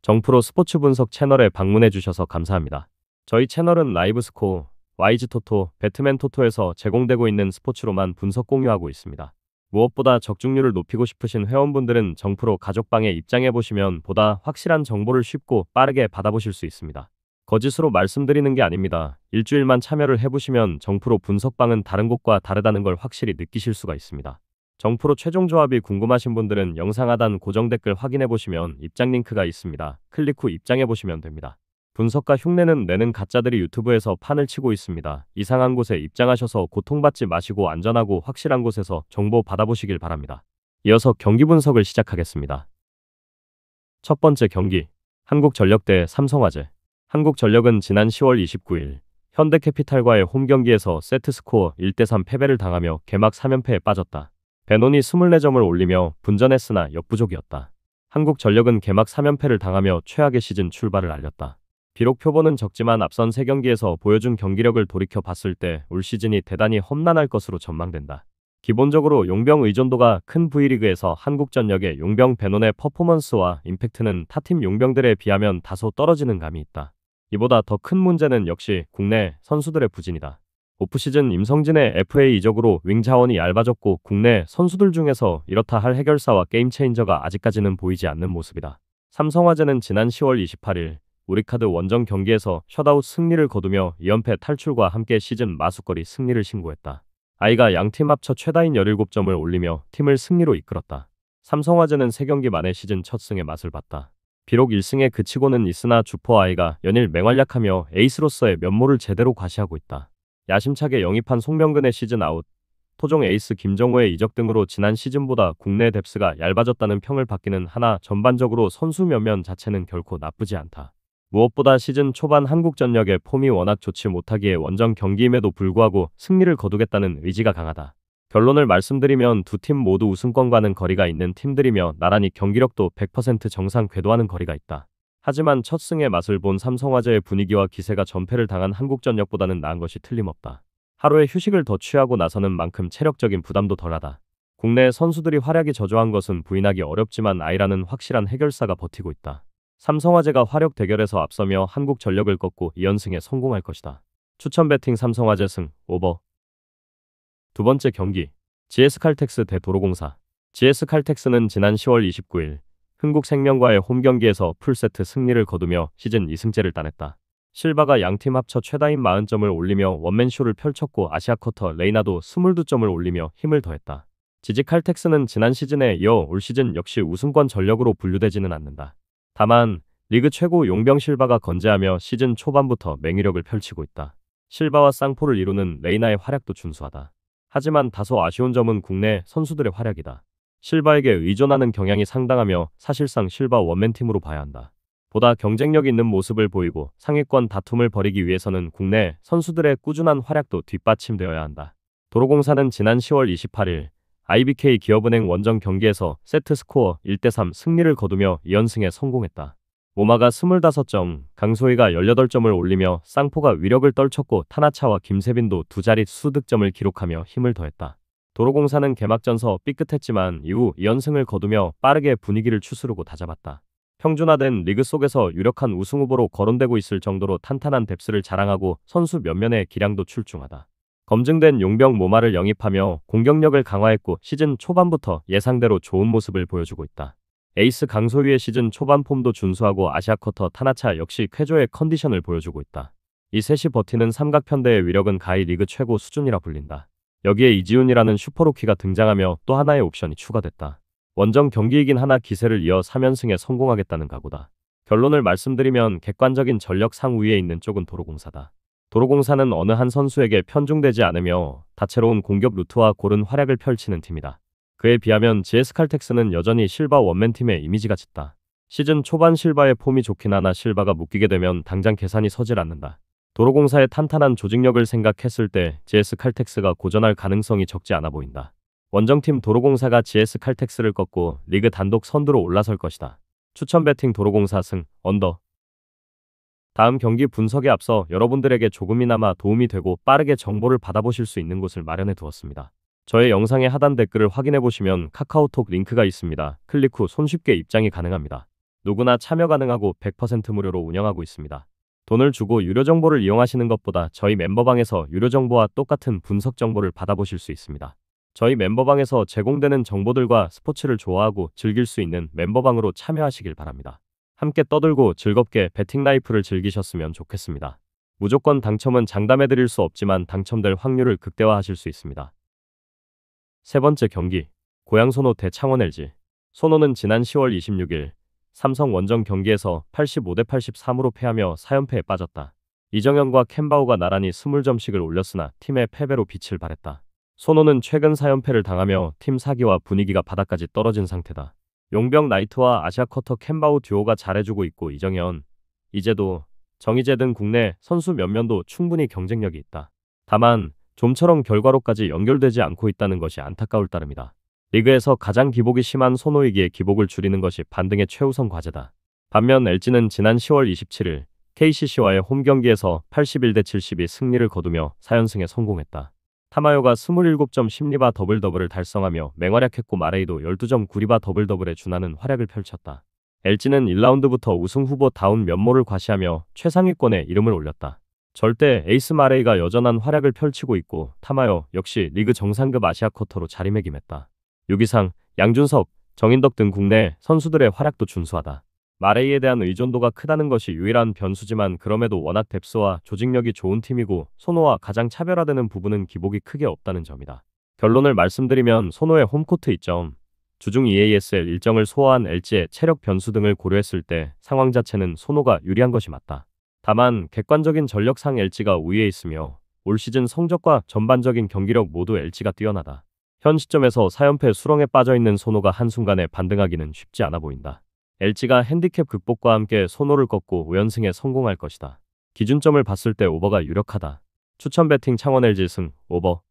정프로 스포츠 분석 채널에 방문해 주셔서 감사합니다. 저희 채널은 라이브 스코어, YG 토토, 배트맨 토토에서 제공되고 있는 스포츠로만 분석 공유하고 있습니다. 무엇보다 적중률을 높이고 싶으신 회원분들은 정프로 가족방에 입장해 보시면 보다 확실한 정보를 쉽고 빠르게 받아보실 수 있습니다. 거짓으로 말씀드리는 게 아닙니다. 일주일만 참여를 해보시면 정프로 분석방은 다른 곳과 다르다는 걸 확실히 느끼실 수가 있습니다. 정프로 최종 조합이 궁금하신 분들은 영상 하단 고정 댓글 확인해 보시면 입장 링크가 있습니다. 클릭 후 입장해 보시면 됩니다. 분석가 흉내는 내는 가짜들이 유튜브에서 판을 치고 있습니다. 이상한 곳에 입장하셔서 고통받지 마시고 안전하고 확실한 곳에서 정보 받아보시길 바랍니다. 이어서 경기 분석을 시작하겠습니다. 첫 번째 경기, 한국전력 대 삼성화재. 한국전력은 지난 10월 29일 현대캐피탈과의 홈경기에서 세트스코어 1대3 패배를 당하며 개막 3연패에 빠졌다. 베논이 24점을 올리며 분전했으나 역부족이었다. 한국전력은 개막 3연패를 당하며 최악의 시즌 출발을 알렸다. 비록 표본은 적지만 앞선 3경기에서 보여준 경기력을 돌이켜 봤을 때 올 시즌이 대단히 험난할 것으로 전망된다. 기본적으로 용병 의존도가 큰 V리그에서 한국전력의 용병 베논의 퍼포먼스와 임팩트는 타팀 용병들에 비하면 다소 떨어지는 감이 있다. 이보다 더 큰 문제는 역시 국내 선수들의 부진이다. 오프시즌 임성진의 FA 이적으로 윙 자원이 얇아졌고 국내 선수들 중에서 이렇다 할 해결사와 게임 체인저가 아직까지는 보이지 않는 모습이다. 삼성화재는 지난 10월 28일 우리카드 원정 경기에서 셧아웃 승리를 거두며 2연패 탈출과 함께 시즌 마수거리 승리를 신고했다. 아이가 양팀 합쳐 최다인 17점을 올리며 팀을 승리로 이끌었다. 삼성화재는 3경기 만에 시즌 첫 승의 맛을 봤다. 비록 1승에 그치고는 있으나 주포 아이가 연일 맹활약하며 에이스로서의 면모를 제대로 과시하고 있다. 야심차게 영입한 송명근의 시즌 아웃, 토종 에이스 김정우의 이적 등으로 지난 시즌보다 국내 뎁스가 얇아졌다는 평을 받기는 하나 전반적으로 선수 면면 자체는 결코 나쁘지 않다. 무엇보다 시즌 초반 한국전력의 폼이 워낙 좋지 못하기에 원정 경기임에도 불구하고 승리를 거두겠다는 의지가 강하다. 결론을 말씀드리면 두 팀 모두 우승권과는 거리가 있는 팀들이며 나란히 경기력도 100% 정상 궤도하는 거리가 있다. 하지만 첫 승의 맛을 본 삼성화재의 분위기와 기세가 전패를 당한 한국전력보다는 나은 것이 틀림없다. 하루의 휴식을 더 취하고 나서는 만큼 체력적인 부담도 덜하다. 국내 선수들이 활약이 저조한 것은 부인하기 어렵지만 아이라는 확실한 해결사가 버티고 있다. 삼성화재가 화력 대결에서 앞서며 한국전력을 꺾고 2연승에 성공할 것이다. 추천 배팅 삼성화재 승, 오버. 두 번째 경기, GS칼텍스 대 도로공사. GS칼텍스는 지난 10월 29일 흥국생명과의 홈경기에서 풀세트 승리를 거두며 시즌 2승째를 따냈다. 실바가 양팀 합쳐 최다인 40점을 올리며 원맨쇼를 펼쳤고 아시아쿼터 레이나도 22점을 올리며 힘을 더했다. GS칼텍스는 지난 시즌에 이어 올 시즌 역시 우승권 전력으로 분류되지는 않는다. 다만 리그 최고 용병 실바가 건재하며 시즌 초반부터 맹위력을 펼치고 있다. 실바와 쌍포를 이루는 레이나의 활약도 준수하다. 하지만 다소 아쉬운 점은 국내 선수들의 활약이다. 실바에게 의존하는 경향이 상당하며 사실상 실바 원맨팀으로 봐야 한다. 보다 경쟁력 있는 모습을 보이고 상위권 다툼을 벌이기 위해서는 국내 선수들의 꾸준한 활약도 뒷받침되어야 한다. 도로공사는 지난 10월 28일 IBK 기업은행 원정 경기에서 세트스코어 1대3 승리를 거두며 2연승에 성공했다. 모마가 25점, 강소희가 18점을 올리며 쌍포가 위력을 떨쳤고 타나차와 김세빈도 두 자릿수 득점을 기록하며 힘을 더했다. 도로공사는 개막전서 삐끗했지만 이후 2연승을 거두며 빠르게 분위기를 추스르고 다잡았다. 평준화된 리그 속에서 유력한 우승 후보로 거론되고 있을 정도로 탄탄한 뎁스를 자랑하고 선수 면면의 기량도 출중하다. 검증된 용병 모마를 영입하며 공격력을 강화했고 시즌 초반부터 예상대로 좋은 모습을 보여주고 있다. 에이스 강소희의 시즌 초반 폼도 준수하고 아시아쿼터 타나차 역시 쾌조의 컨디션을 보여주고 있다. 이 셋이 버티는 삼각편대의 위력은 가히 리그 최고 수준이라 불린다. 여기에 이지훈이라는 슈퍼루키가 등장하며 또 하나의 옵션이 추가됐다. 원정 경기이긴 하나 기세를 이어 3연승에 성공하겠다는 각오다. 결론을 말씀드리면 객관적인 전력 상위에 있는 쪽은 도로공사다. 도로공사는 어느 한 선수에게 편중되지 않으며 다채로운 공격 루트와 고른 활약을 펼치는 팀이다. 그에 비하면 GS칼텍스는 여전히 실바 원맨팀의 이미지가 짙다. 시즌 초반 실바의 폼이 좋긴 하나 실바가 묶이게 되면 당장 계산이 서질 않는다. 도로공사의 탄탄한 조직력을 생각했을 때 GS칼텍스가 고전할 가능성이 적지 않아 보인다. 원정팀 도로공사가 GS칼텍스를 꺾고 리그 단독 선두로 올라설 것이다. 추천 배팅 도로공사 승, 언더. 다음 경기 분석에 앞서 여러분들에게 조금이나마 도움이 되고 빠르게 정보를 받아보실 수 있는 곳을 마련해 두었습니다. 저의 영상의 하단 댓글을 확인해 보시면 카카오톡 링크가 있습니다. 클릭 후 손쉽게 입장이 가능합니다. 누구나 참여 가능하고 100% 무료로 운영하고 있습니다. 돈을 주고 유료 정보를 이용하시는 것보다 저희 멤버방에서 유료 정보와 똑같은 분석 정보를 받아보실 수 있습니다. 저희 멤버방에서 제공되는 정보들과 스포츠를 좋아하고 즐길 수 있는 멤버방으로 참여하시길 바랍니다. 함께 떠들고 즐겁게 배팅 라이프를 즐기셨으면 좋겠습니다. 무조건 당첨은 장담해드릴 수 없지만 당첨될 확률을 극대화하실 수 있습니다. 세 번째 경기, 고양소노 대 창원 LG. 소노는 지난 10월 26일 삼성 원정 경기에서 85대 83으로 패하며 4연패에 빠졌다. 이정현과 켄바우가 나란히 20점씩을 올렸으나 팀의 패배로 빛을 발했다. 소노는 최근 4연패를 당하며 팀 사기와 분위기가 바닥까지 떨어진 상태다. 용병 나이트와 아시아쿼터 켄바우 듀오가 잘해주고 있고 이정현, 이재도, 정희재 등 국내 선수 몇몇도 충분히 경쟁력이 있다. 다만 좀처럼 결과로까지 연결되지 않고 있다는 것이 안타까울 따름이다. 리그에서 가장 기복이 심한 소노이기에 기복을 줄이는 것이 반등의 최우선 과제다. 반면 LG는 지난 10월 27일 KCC와의 홈 경기에서 81대 72 승리를 거두며 4연승에 성공했다. 타마요가 27점 10리바 더블더블을 달성하며 맹활약했고 마레이도 12점 9리바 더블더블에 준하는 활약을 펼쳤다. LG는 1라운드부터 우승 후보 다운 면모를 과시하며 최상위권에 이름을 올렸다. 절대 에이스 마레이가 여전한 활약을 펼치고 있고 타마요 역시 리그 정상급 아시아 쿼터로 자리매김했다. 유기상, 양준석, 정인덕 등 국내 선수들의 활약도 준수하다. 마레이에 대한 의존도가 크다는 것이 유일한 변수지만 그럼에도 워낙 뎁스와 조직력이 좋은 팀이고 소노와 가장 차별화되는 부분은 기복이 크게 없다는 점이다. 결론을 말씀드리면 소노의 홈코트 이점, 주중 EASL 일정을 소화한 LG의 체력 변수 등을 고려했을 때 상황 자체는 소노가 유리한 것이 맞다. 다만 객관적인 전력상 LG가 우위에 있으며 올 시즌 성적과 전반적인 경기력 모두 LG가 뛰어나다. 현 시점에서 4연패 수렁에 빠져있는 소노가 한순간에 반등하기는 쉽지 않아 보인다. LG가 핸디캡 극복과 함께 소노를 꺾고 5연승에 성공할 것이다. 기준점을 봤을 때 오버가 유력하다. 추천 배팅 창원 LG 승, 오버.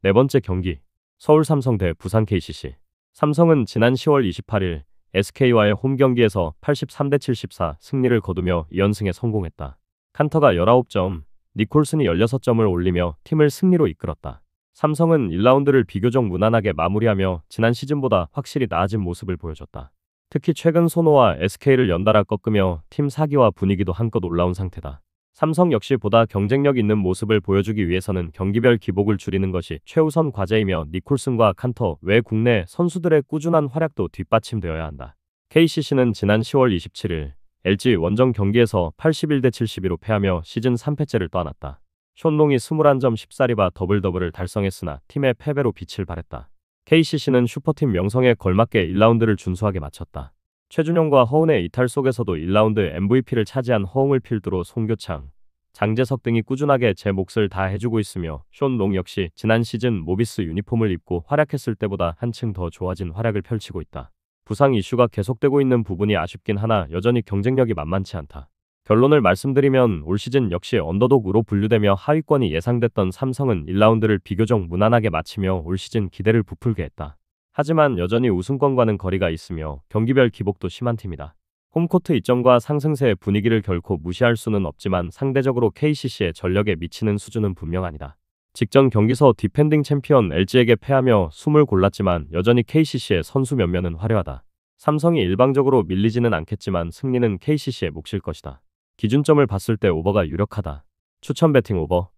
네 번째 경기, 서울 삼성 대 부산 KCC. 삼성은 지난 10월 28일 SK와의 홈 경기에서 83대 74 승리를 거두며 2연승에 성공했다. 칸터가 19점, 니콜슨이 16점을 올리며 팀을 승리로 이끌었다. 삼성은 1라운드를 비교적 무난하게 마무리하며 지난 시즌보다 확실히 나아진 모습을 보여줬다. 특히 최근 소노와 SK를 연달아 꺾으며 팀 사기와 분위기도 한껏 올라온 상태다. 삼성 역시 보다 경쟁력 있는 모습을 보여주기 위해서는 경기별 기복을 줄이는 것이 최우선 과제이며 니콜슨과 칸터 외 국내 선수들의 꾸준한 활약도 뒷받침되어야 한다. KCC는 지난 10월 27일 LG 원정 경기에서 81대 72로 패하며 시즌 3패째를 떠안았다. 션롱이 21점 14리바 더블더블을 달성했으나 팀의 패배로 빛을 발했다. KCC는 슈퍼팀 명성에 걸맞게 1라운드를 준수하게 마쳤다. 최준용과 허운의 이탈 속에서도 1라운드 MVP를 차지한 허웅을 필두로 송교창, 장재석 등이 꾸준하게 제 몫을 다 해주고 있으며 션롱 역시 지난 시즌 모비스 유니폼을 입고 활약했을 때보다 한층 더 좋아진 활약을 펼치고 있다. 부상 이슈가 계속되고 있는 부분이 아쉽긴 하나 여전히 경쟁력이 만만치 않다. 결론을 말씀드리면 올 시즌 역시 언더독으로 분류되며 하위권이 예상됐던 삼성은 1라운드를 비교적 무난하게 마치며 올 시즌 기대를 부풀게 했다. 하지만 여전히 우승권과는 거리가 있으며 경기별 기복도 심한 팀이다. 홈코트 이점과 상승세의 분위기를 결코 무시할 수는 없지만 상대적으로 KCC의 전력에 미치는 수준은 분명 아니다. 직전 경기서 디펜딩 챔피언 LG에게 패하며 숨을 골랐지만 여전히 KCC의 선수 면면은 화려하다. 삼성이 일방적으로 밀리지는 않겠지만 승리는 KCC의 몫일 것이다. 기준점을 봤을 때 오버가 유력하다. 추천 배팅 오버.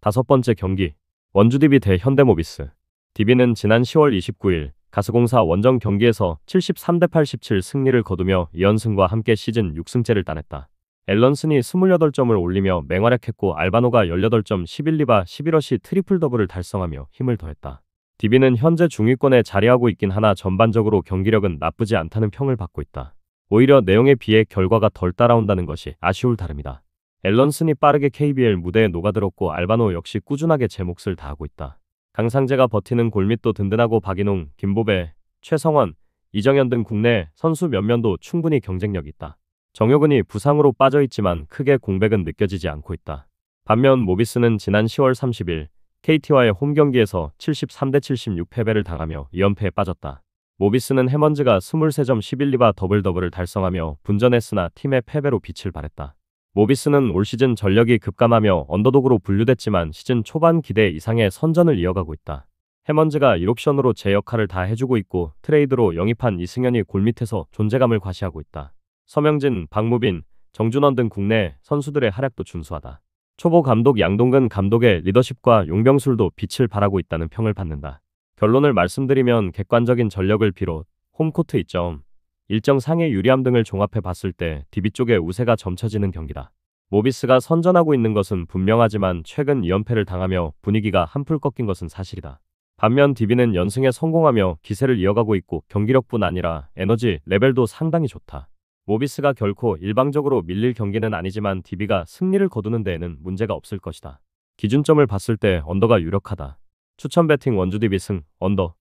다섯 번째 경기, 원주 DB 대 현대모비스. DB는 지난 10월 29일 가스공사 원정 경기에서 73대 87 승리를 거두며 2연승과 함께 시즌 6승째를 따냈다. 앨런슨이 28점을 올리며 맹활약했고 알바노가 18점 11리바 11어시 트리플 더블을 달성하며 힘을 더했다. DB는 현재 중위권에 자리하고 있긴 하나 전반적으로 경기력은 나쁘지 않다는 평을 받고 있다. 오히려 내용에 비해 결과가 덜 따라온다는 것이 아쉬울 따름이다. 앨런슨이 빠르게 KBL 무대에 녹아들었고 알바노 역시 꾸준하게 제 몫을 다하고 있다. 강상재가 버티는 골밑도 든든하고 박인웅, 김보배, 최성원, 이정현 등 국내 선수 몇몇도 충분히 경쟁력이 있다. 정효근이 부상으로 빠져있지만 크게 공백은 느껴지지 않고 있다. 반면 모비스는 지난 10월 30일 KT와의 홈 경기에서 73대 76 패배를 당하며 2연패에 빠졌다. 모비스는 해먼즈가 23점 11리바 더블더블을 달성하며 분전했으나 팀의 패배로 빛을 발했다. 모비스는 올 시즌 전력이 급감하며 언더독으로 분류됐지만 시즌 초반 기대 이상의 선전을 이어가고 있다. 해먼즈가 1옵션으로 제 역할을 다 해주고 있고 트레이드로 영입한 이승현이 골밑에서 존재감을 과시하고 있다. 서명진, 박무빈, 정준원 등 국내 선수들의 활약도 준수하다. 초보 감독 양동근 감독의 리더십과 용병술도 빛을 발하고 있다는 평을 받는다. 결론을 말씀드리면 객관적인 전력을 비롯 홈코트 이점, 일정 상의 유리함 등을 종합해 봤을 때 DB 쪽의 우세가 점쳐지는 경기다. 모비스가 선전하고 있는 것은 분명하지만 최근 2연패를 당하며 분위기가 한풀 꺾인 것은 사실이다. 반면 DB는 연승에 성공하며 기세를 이어가고 있고 경기력뿐 아니라 에너지 레벨도 상당히 좋다. 모비스가 결코 일방적으로 밀릴 경기는 아니지만 DB가 승리를 거두는 데에는 문제가 없을 것이다. 기준점을 봤을 때 언더가 유력하다. 추천 배팅 원주 DB 승, 언더.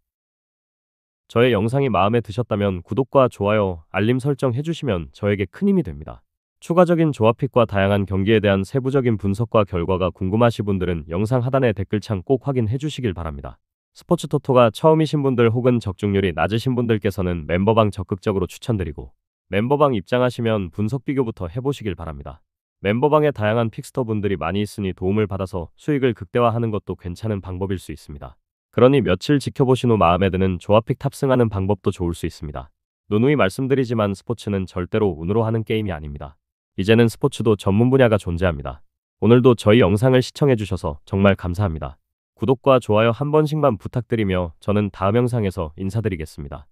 저의 영상이 마음에 드셨다면 구독과 좋아요, 알림 설정 해주시면 저에게 큰 힘이 됩니다. 추가적인 조합픽과 다양한 경기에 대한 세부적인 분석과 결과가 궁금하신 분들은 영상 하단의 댓글창 꼭 확인해 주시길 바랍니다. 스포츠 토토가 처음이신 분들 혹은 적중률이 낮으신 분들께서는 멤버방 적극적으로 추천드리고 멤버방 입장하시면 분석 비교부터 해보시길 바랍니다. 멤버방에 다양한 픽스터 분들이 많이 있으니 도움을 받아서 수익을 극대화하는 것도 괜찮은 방법일 수 있습니다. 그러니 며칠 지켜보신 후 마음에 드는 조합픽 탑승하는 방법도 좋을 수 있습니다. 누누이 말씀드리지만 스포츠는 절대로 운으로 하는 게임이 아닙니다. 이제는 스포츠도 전문 분야가 존재합니다. 오늘도 저희 영상을 시청해주셔서 정말 감사합니다. 구독과 좋아요 한 번씩만 부탁드리며 저는 다음 영상에서 인사드리겠습니다.